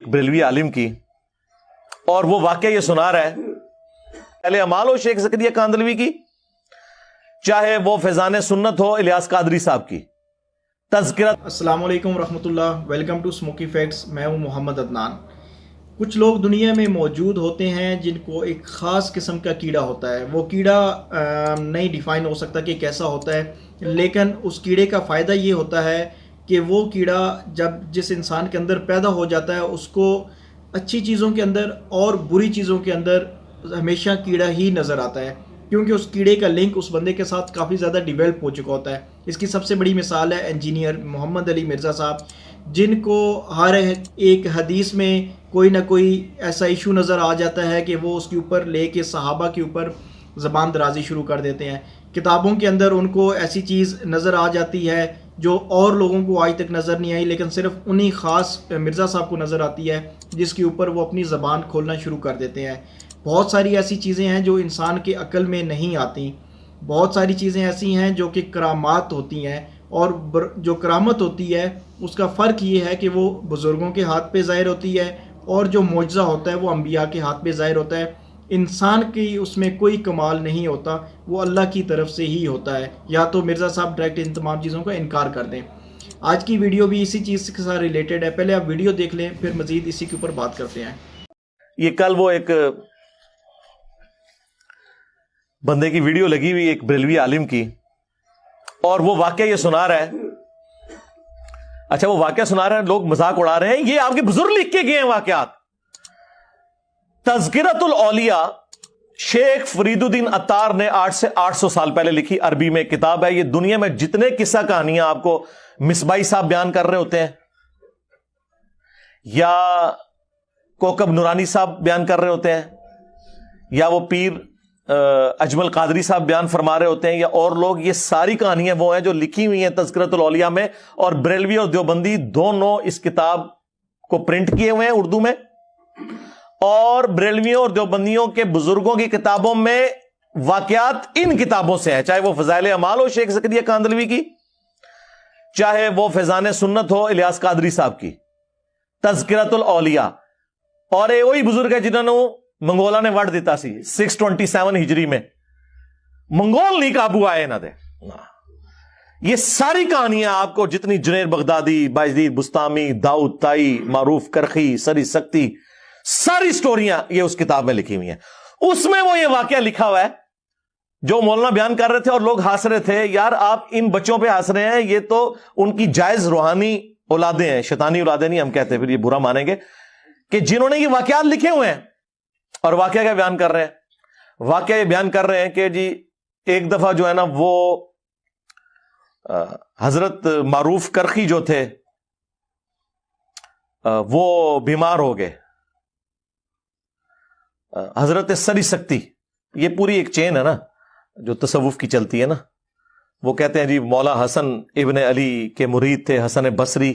ایک بریلوی عالم کی، اور وہ واقعہ یہ سنا رہا ہے، پہلے امال ہو شیخ زکریا کاندھلوی کی، چاہے وہ فیضان سنت ہو الیاس قادری صاحب کی، تذکرہ۔ السلام علیکم ورحمۃ اللہ، ویلکم ٹو اسموکی فیکٹس۔ میں ہوں محمد عدنان۔ کچھ لوگ دنیا میں موجود ہوتے ہیں جن کو ایک خاص قسم کا کیڑا ہوتا ہے۔ وہ کیڑا نہیں ڈیفائن ہو سکتا کہ کیسا ہوتا ہے، لیکن اس کیڑے کا فائدہ یہ ہوتا ہے کہ وہ کیڑا جب جس انسان کے اندر پیدا ہو جاتا ہے، اس کو اچھی چیزوں کے اندر اور بری چیزوں کے اندر ہمیشہ کیڑا ہی نظر آتا ہے، کیونکہ اس کیڑے کا لنک اس بندے کے ساتھ کافی زیادہ ڈیولپ ہو چکا ہوتا ہے۔ اس کی سب سے بڑی مثال ہے انجینئر محمد علی مرزا صاحب، جن کو ہر ایک حدیث میں کوئی نہ کوئی ایسا ایشو نظر آ جاتا ہے کہ وہ اس کے اوپر لے کے صحابہ کے اوپر زبان درازی شروع کر دیتے ہیں۔ کتابوں کے اندر ان کو ایسی چیز نظر آ جاتی ہے جو اور لوگوں کو آج تک نظر نہیں آئی، لیکن صرف انہی خاص مرزا صاحب کو نظر آتی ہے، جس کے اوپر وہ اپنی زبان کھولنا شروع کر دیتے ہیں۔ بہت ساری ایسی چیزیں ہیں جو انسان کے عقل میں نہیں آتی، بہت ساری چیزیں ایسی ہیں جو کہ کرامات ہوتی ہیں، اور جو کرامت ہوتی ہے اس کا فرق یہ ہے کہ وہ بزرگوں کے ہاتھ پہ ظاہر ہوتی ہے، اور جو معجزہ ہوتا ہے وہ انبیاء کے ہاتھ پہ ظاہر ہوتا ہے۔ انسان کی اس میں کوئی کمال نہیں ہوتا، وہ اللہ کی طرف سے ہی ہوتا ہے، یا تو مرزا صاحب ڈائریکٹ ان تمام چیزوں کا انکار کر دیں۔ آج کی ویڈیو بھی اسی چیز کے ساتھ ریلیٹڈ ہے، پہلے آپ ویڈیو دیکھ لیں پھر مزید اسی کے اوپر بات کرتے ہیں۔ یہ کل وہ ایک بندے کی ویڈیو لگی ہوئی ایک بریلوی عالم کی، اور وہ واقعہ یہ سنا رہا ہے، اچھا وہ واقعہ سنا رہے ہیں، لوگ مذاق اڑا رہے ہیں، یہ آپ کے بزرگ لکھ کے گئے ہیں واقعات۔ تذکرۃ الاولیاء شیخ فرید الدین عطار نے 800 سال پہلے لکھی، عربی میں کتاب ہے۔ یہ دنیا میں جتنے قصہ کہانیاں آپ کو مصباحی صاحب بیان کر رہے ہوتے ہیں، یا کوکب نورانی صاحب بیان کر رہے ہوتے ہیں، یا وہ پیر اجمل قادری صاحب بیان فرما رہے ہوتے ہیں، یا اور لوگ، یہ ساری کہانیاں وہ ہیں جو لکھی ہوئی ہیں تذکرۃ الاولیاء میں، اور بریلوی اور دیوبندی دونوں اس کتاب کو پرنٹ کیے ہوئے ہیں اردو میں، اور بریلویوں اور دیوبندیوں کے بزرگوں کی کتابوں میں واقعات ان کتابوں سے ہیں، چاہے وہ فضائل اعمال ہو شیخ زکریا کاندھلوی کی، چاہے وہ فیضان سنت ہو الیاس قادری صاحب کی، تذکرۃ الاولیاء۔ اور یہ وہی بزرگ ہے جنہوں نے منگولا نے وڈ دیتا سی 627 ہجری میں، منگول نہیں قابو آئے نہ دے۔ یہ ساری کہانیاں آپ کو جتنی جنید بغدادی، بایزید بستامی، داؤد طائی، معروف کرخی، سری سکتی، ساری سٹوریاں یہ اس کتاب میں لکھی ہوئی ہیں۔ اس میں وہ یہ واقعہ لکھا ہوا ہے جو مولانا بیان کر رہے تھے، اور لوگ ہنس رہے تھے، یار آپ ان بچوں پہ ہنس رہے ہیں، یہ تو ان کی جائز روحانی اولادیں ہیں، شیطانی اولادیں نہیں ہم کہتے، پھر یہ برا مانیں گے، کہ جنہوں نے یہ واقعات لکھے ہوئے ہیں۔ اور واقعہ کیا بیان کر رہے ہیں؟ واقعہ یہ بیان کر رہے ہیں کہ جی ایک دفعہ جو ہے نا، وہ حضرت معروف کرخی جو تھے وہ بیمار ہو گئے۔ حضرت سری سکتی، یہ پوری ایک چین ہے نا جو تصوف کی چلتی ہے نا، وہ کہتے ہیں جی مولا حسن ابن علی کے مرید تھے حسن بصری،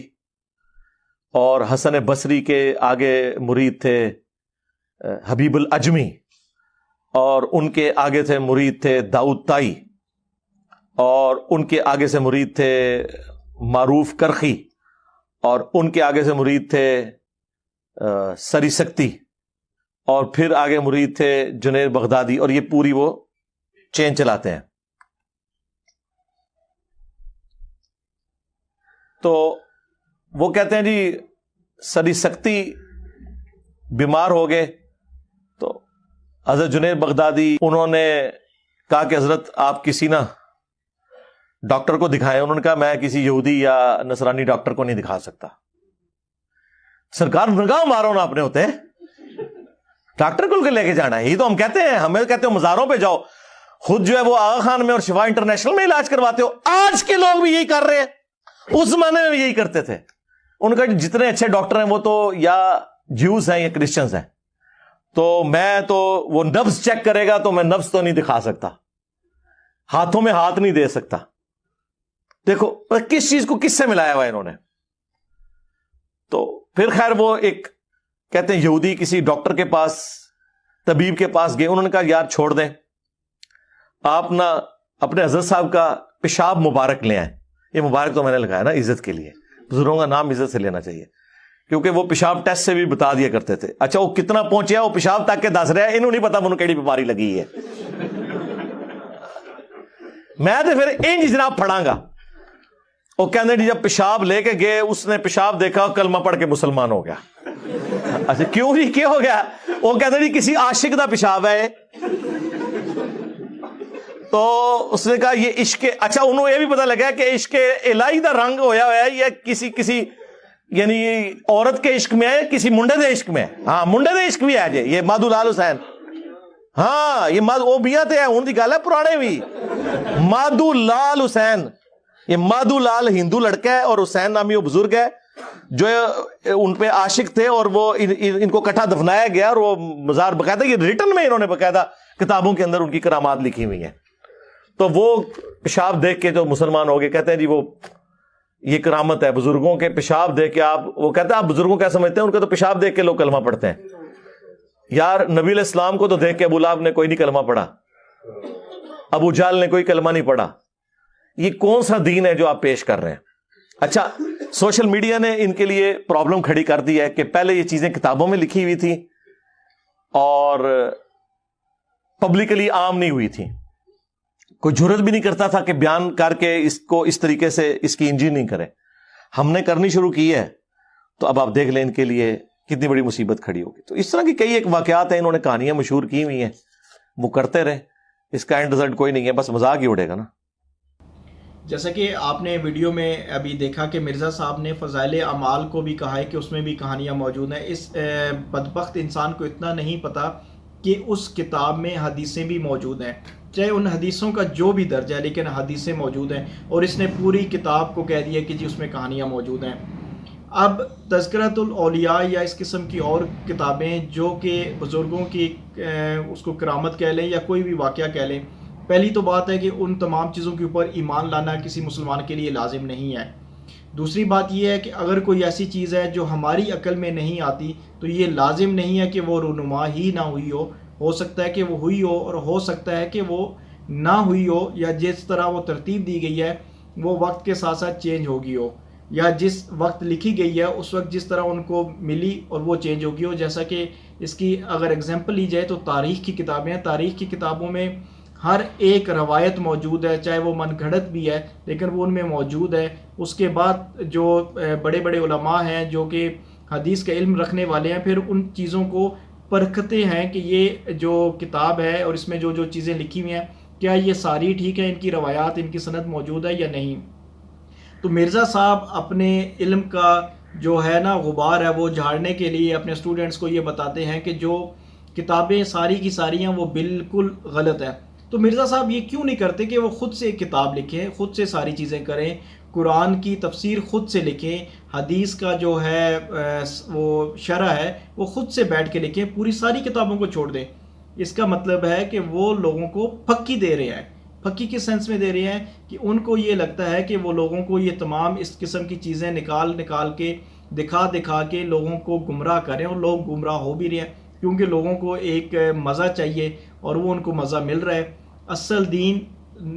اور حسن بصری کے آگے مرید تھے حبیب العجمی، اور ان کے آگے تھے مرید تھے داؤد طائی، اور ان کے آگے سے مرید تھے معروف کرخی، اور ان کے آگے سے مرید تھے سری سکتی، اور پھر آگے مرید تھے جنید بغدادی، اور یہ پوری وہ چین چلاتے ہیں۔ تو وہ کہتے ہیں جی سری سکتی بیمار ہو گئے، تو حضرت جنید بغدادی انہوں نے کہا کہ حضرت آپ کسی نا ڈاکٹر کو دکھائیں۔ انہوں نے کہا میں کسی یہودی یا نصرانی ڈاکٹر کو نہیں دکھا سکتا۔ سرکار نگاہ مارو نا اپنے ہوتے ہیں، ڈاکٹر کو لے کے جانا ہے، یہی تو ہم کہتے ہیں، ہمیں کہتے ہو مزاروں پہ جاؤ، خود جو ہے وہ آغا خان میں اور شفا انٹرنیشنل میں علاج کرواتے ہو۔ آج کے لوگ بھی یہی کر رہے ہیں، اس زمانے میں بھی یہی کرتے تھے۔ ان کا جتنے اچھے ڈاکٹر ہیں وہ تو یا جیوز ہیں یا کرسچنز ہیں، تو میں تو وہ نبض چیک کرے گا تو میں نبض تو نہیں دکھا سکتا، ہاتھوں میں ہاتھ نہیں دے سکتا۔ دیکھو کس چیز کو کس سے ملایا ہوا انہوں نے۔ تو پھر خیر وہ ایک کہتے ہیں یہودی کسی ڈاکٹر کے پاس، طبیب کے پاس گئے، انہوں نے کہا یار چھوڑ دیں، آپ نا اپنے حضرت صاحب کا پیشاب مبارک لے آئیں۔ یہ مبارک تو میں نے لگایا نا عزت کے لیے، بزرگوں کا نام عزت سے لینا چاہیے۔ کیونکہ وہ پیشاب ٹیسٹ سے بھی بتا دیا کرتے تھے. اچھا وہ کتنا پہنچیا, وہ پیشاب تک کے دس رہا ہے, انہوں نہیں پتا انہوں کیڑی بیماری لگی ہے. میں تو پھر انج جناب پڑھاں گا. وہ کہتے جی جب پیشاب لے کے گئے, اس نے پیشاب دیکھا, کلمہ پڑھ کے مسلمان ہو گیا. اچھا کیوں جی, کیا ہو گیا؟ وہ کہتے جی کسی عاشق دا پیشاب ہے. تو اس نے کہا یہ عشق, اچھا انہوں یہ بھی پتا لگا کہ عشق الہی دا رنگ ہویا ہوا ہے یا کسی یعنی عورت کے عشق میں ہے, کسی منڈے دے عشق میں ہے. ہاں منڈے دے عشق بھی ہے جی, یہ مادھو لال حسین. ہاں یہ وہ میاں تے ہے, ان دی گل ہے پرانے بھی. مادھو لال حسین, یہ مادھو لال ہندو لڑکا ہے اور حسین نامی وہ بزرگ ہے جو ان پہ عاشق تھے, اور وہ ان کو کٹھا دفنایا گیا, اور وہ مزار باقاعدہ یہ ریٹن میں انہوں نے باقاعدہ کتابوں کے اندر ان کی کرامات لکھی ہوئی ہیں. تو وہ پیشاب دیکھ کے جو مسلمان ہو گئے, کہتے ہیں جی وہ یہ کرامت ہے بزرگوں کے پیشاب دیکھ کے. آپ وہ کہتے ہیں آپ بزرگوں کیا سمجھتے ہیں, ان کا تو پیشاب دیکھ کے لوگ کلمہ پڑھتے ہیں. یار نبی علیہ السلام کو تو دیکھ کے ابو لہب نے کوئی نہیں کلمہ پڑھا, ابو جہل نے کوئی کلمہ نہیں پڑھا. یہ کون سا دین ہے جو آپ پیش کر رہے ہیں؟ اچھا سوشل میڈیا نے ان کے لیے پرابلم کھڑی کر دی ہے کہ پہلے یہ چیزیں کتابوں میں لکھی ہوئی تھی اور پبلکلی عام نہیں ہوئی تھی. کوئی جرت بھی نہیں کرتا تھا کہ بیان کر کے اس کو اس طریقے سے اس کی انجینئرنگ کرے. ہم نے کرنی شروع کی ہے, تو اب آپ دیکھ لیں ان کے لیے کتنی بڑی مصیبت کھڑی ہوگی. تو اس طرح کی کئی ایک واقعات ہیں, انہوں نے کہانیاں مشہور کی ہوئی ہیں, وہ کرتے رہے. اس کا اینڈ رزلٹ کوئی نہیں ہے, بس مذاق ہی اڑے گا نا. جیسا کہ آپ نے ویڈیو میں ابھی دیکھا کہ مرزا صاحب نے فضائل اعمال کو بھی کہا ہے کہ اس میں بھی کہانیاں موجود ہیں. اس بدبخت انسان کو اتنا نہیں پتا کہ اس کتاب میں حدیثیں بھی موجود ہیں, چاہے ان حدیثوں کا جو بھی درجہ ہے, لیکن حدیثیں موجود ہیں, اور اس نے پوری کتاب کو کہہ دیا کہ جی اس میں کہانیاں موجود ہیں. اب تذکرۃ الاولیاء یا اس قسم کی اور کتابیں جو کہ بزرگوں کی اس کو کرامت کہہ لیں یا کوئی بھی واقعہ کہہ لیں, پہلی تو بات ہے کہ ان تمام چیزوں کے اوپر ایمان لانا کسی مسلمان کے لیے لازم نہیں ہے. دوسری بات یہ ہے کہ اگر کوئی ایسی چیز ہے جو ہماری عقل میں نہیں آتی, تو یہ لازم نہیں ہے کہ وہ رونما ہی نہ ہوئی ہو سکتا ہے کہ وہ ہوئی ہو, اور ہو سکتا ہے کہ وہ نہ ہوئی ہو, یا جس طرح وہ ترتیب دی گئی ہے وہ وقت کے ساتھ ساتھ چینج ہوگی ہو, یا جس وقت لکھی گئی ہے اس وقت جس طرح ان کو ملی اور وہ چینج ہوگی ہو. جیسا کہ اس کی اگر اگزامپل لی جائے تو تاریخ کی کتابیں ہیں. تاریخ کی کتابوں میں ہر ایک روایت موجود ہے, چاہے وہ من گھڑت بھی ہے لیکن وہ ان میں موجود ہے. اس کے بعد جو بڑے بڑے علماء ہیں جو کہ حدیث کا علم رکھنے والے ہیں, پھر ان چیزوں کو پرکھتے ہیں کہ یہ جو کتاب ہے اور اس میں جو جو چیزیں لکھی ہوئی ہیں کیا یہ ساری ٹھیک ہیں, ان کی روایات, ان کی سند موجود ہے یا نہیں. تو مرزا صاحب اپنے علم کا جو ہے نا غبار ہے وہ جھاڑنے کے لیے اپنے اسٹوڈنٹس کو یہ بتاتے ہیں کہ جو کتابیں ساری کی ساری ہیں وہ بالکل غلط ہیں. تو مرزا صاحب یہ کیوں نہیں کرتے کہ وہ خود سے ایک کتاب لکھیں, خود سے ساری چیزیں کریں, قرآن کی تفسیر خود سے لکھیں, حدیث کا جو ہے وہ شرح ہے وہ خود سے بیٹھ کے لکھیں, پوری ساری کتابوں کو چھوڑ دیں. اس کا مطلب ہے کہ وہ لوگوں کو پھکی دے رہے ہیں. پھکی کس سینس میں دے رہے ہیں کہ ان کو یہ لگتا ہے کہ وہ لوگوں کو یہ تمام اس قسم کی چیزیں نکال کے دکھا کے لوگوں کو گمراہ کریں, اور لوگ گمراہ ہو بھی رہے ہیں کیونکہ لوگوں کو ایک مزہ چاہیے اور وہ ان کو مزہ مل رہا ہے. اصل دین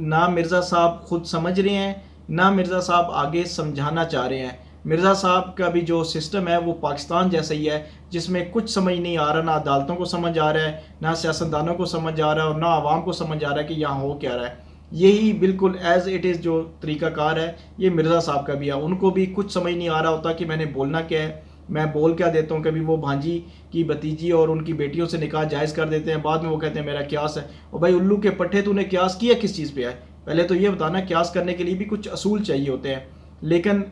نہ مرزا صاحب خود سمجھ رہے ہیں, نہ مرزا صاحب آگے سمجھانا چاہ رہے ہیں. مرزا صاحب کا بھی جو سسٹم ہے وہ پاکستان جیسا ہی ہے جس میں کچھ سمجھ نہیں آ رہا, نہ عدالتوں کو سمجھ آ رہا ہے, نہ سیاستدانوں کو سمجھ آ رہا ہے, اور نہ عوام کو سمجھ آ رہا ہے کہ یہاں ہو کیا رہا ہے. یہی بالکل ایز اٹ از جو طریقہ کار ہے یہ مرزا صاحب کا بھی ہے. ان کو بھی کچھ سمجھ نہیں آ رہا ہوتا کہ میں نے بولنا کیا ہے, میں بول کیا دیتا ہوں. کبھی وہ بھانجی کی بھتیجی اور ان کی بیٹیوں سے نکاح جائز کر دیتے ہیں, بعد میں وہ کہتے ہیں میرا قیاس ہے. اور بھائی الو کے پٹھے تو نے قیاس کیا کس چیز پہ ہے؟ پہلے تو یہ بتانا. قیاس کرنے کے لیے بھی کچھ اصول چاہیے ہوتے ہیں, لیکن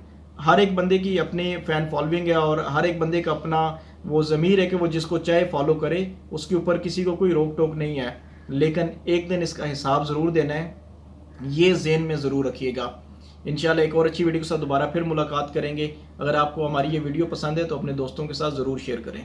ہر ایک بندے کی اپنی فین فالوئنگ ہے اور ہر ایک بندے کا اپنا وہ ضمیر ہے کہ وہ جس کو چاہے فالو کرے, اس کے اوپر کسی کو کوئی روک ٹوک نہیں ہے. لیکن ایک دن اس کا حساب ضرور دینا ہے, یہ ذہن میں ضرور رکھیے گا. انشاءاللہ ایک اور اچھی ویڈیو کے ساتھ دوبارہ پھر ملاقات کریں گے. اگر آپ کو ہماری یہ ویڈیو پسند ہے تو اپنے دوستوں کے ساتھ ضرور شیئر کریں.